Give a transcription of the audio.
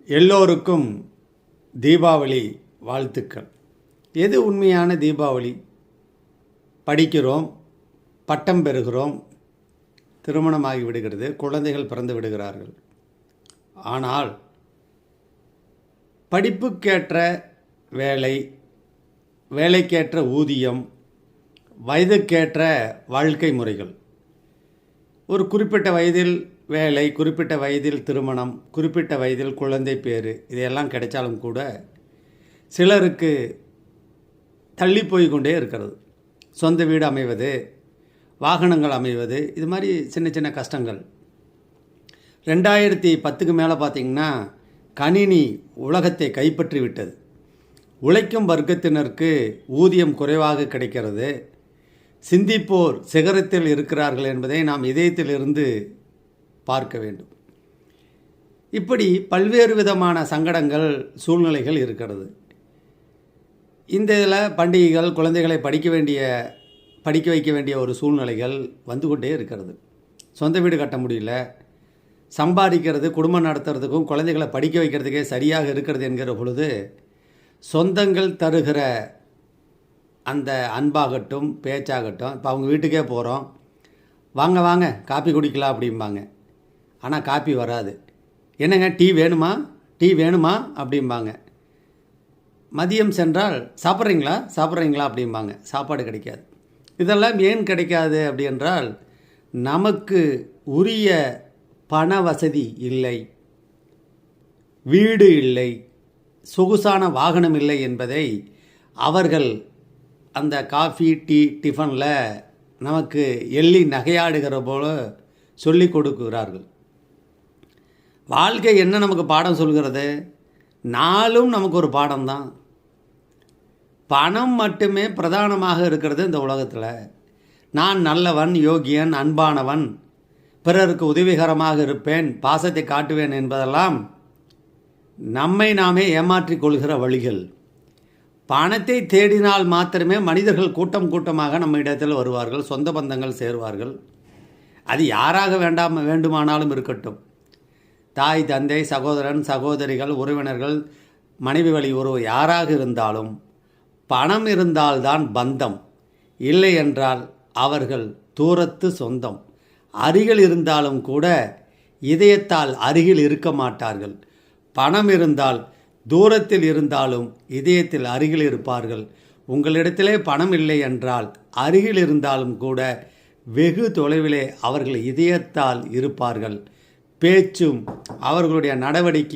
எல்லோருக்கும் தீபாவளி வாழ்த்துக்கள். எது உண்மையான தீபாவளி? படிக்கிறோம், பட்டம் பெறுகிறோம், திருமணமாகி விடுகிறது, குழந்தைகள் பிறந்து விடுகிறார்கள். ஆனால் படிப்புக்கேற்ற வேலை, வேலைக்கேற்ற ஊதியம், வயதுக்கேற்ற வாழ்க்கை முறைகள், ஒரு குறிப்பிட்ட வயதில் வேலை, குறிப்பிட்ட வயதில் திருமணம், குறிப்பிட்ட வயதில் குழந்தை பேர், இதையெல்லாம் கிடைச்சாலும் கூட சிலருக்கு தள்ளி போய் கொண்டே இருக்கிறது. சொந்த வீடு அமைவது, வாகனங்கள் அமைவது, இது மாதிரி சின்ன சின்ன கஷ்டங்கள். 2010க்கு மேலே பார்த்திங்கன்னா கணினி உலகத்தை கைப்பற்றி விட்டது. உழைக்கும் வர்க்கத்தினருக்கு ஊதியம் குறைவாக கிடைக்கிறது. சிந்திப்போர் சிகரத்தில் இருக்கிறார்கள் என்பதை நாம் இதயத்திலிருந்து பார்க்க வேண்டும். இப்படி பல்வேறு விதமான சங்கடங்கள், சூழ்நிலைகள் இருக்கிறது. இந்த இதில் பண்டிகைகள், குழந்தைகளை படிக்க வைக்க வேண்டிய ஒரு சூழ்நிலைகள் வந்து கொண்டே இருக்கிறது. சொந்த வீடு கட்ட முடியல, சம்பாதிக்கிறது, குடும்பம் நடத்துறதுக்கும் குழந்தைகளை படிக்க வைக்கிறதுக்கே சரியாக இருக்கிறது என்கிற பொழுது சொந்தங்கள் தருகிற அந்த அன்பாகட்டும், பேச்சாகட்டும், இப்போ அவங்க வீட்டுக்கே போகிறோம், வாங்க வாங்க காப்பி குடிக்கலாம் அப்படிம்பாங்க. ஆனால் காப்பி வராது. என்னங்க டீ வேணுமா அப்படிம்பாங்க. மதியம் சென்றால் சாப்பிட்றீங்களா அப்படிம்பாங்க. சாப்பாடு கிடைக்காது. இதெல்லாம் ஏன் கிடைக்காது அப்படி என்றால், நமக்கு உரிய பண வசதி இல்லை, வீடு இல்லை, சொகுசான வாகனம் இல்லை என்பதை அவர்கள் அந்த காஃபி, டீ, டிஃபனில் நமக்கு எள்ளி நகையாடுகிற போல சொல்லி கொடுக்கிறார்கள். வாழ்க்கை என்ன நமக்கு பாடம் சொல்கிறது? நாளும் நமக்கு ஒரு பாடம்தான். பணம் மட்டுமே பிரதானமாக இருக்கிறது இந்த உலகத்தில். நான் நல்லவன், யோகியன், அன்பானவன், பிறருக்கு உதவிகரமாக இருப்பேன், பாசத்தை காட்டுவேன் என்பதெல்லாம் நம்மை நாமே ஏமாற்றிக் கொள்கிற வழிகள். பணத்தை தேடினால் மாத்திரமே மனிதர்கள் கூட்டம் கூட்டமாக நம்ம இடத்தில் வருவார்கள், சொந்த பந்தங்கள் சேருவார்கள். அது யாராக வேண்டுமானாலும் இருக்கட்டும். தாய், தந்தை, சகோதரன், சகோதரிகள், உறவினர்கள், மனைவி வழி உறவு யாராக இருந்தாலும் பணம் இருந்தால்தான் பந்தம், இல்லை என்றால் அவர்கள் தூரத்து சொந்தம். அருகில் இருந்தாலும் கூட இதயத்தால் அருகில் இருக்க மாட்டார்கள். பணம் இருந்தால் தூரத்தில் இருந்தாலும் இதயத்தில் அருகில் இருப்பார்கள். உங்களிடத்திலே பணம் இல்லை என்றால் அருகில் இருந்தாலும் கூட வெகு தொலைவிலே அவர்கள் இதயத்தால் இருப்பார்கள். பேச்சும் அவர்களுடைய நடவடிக்கை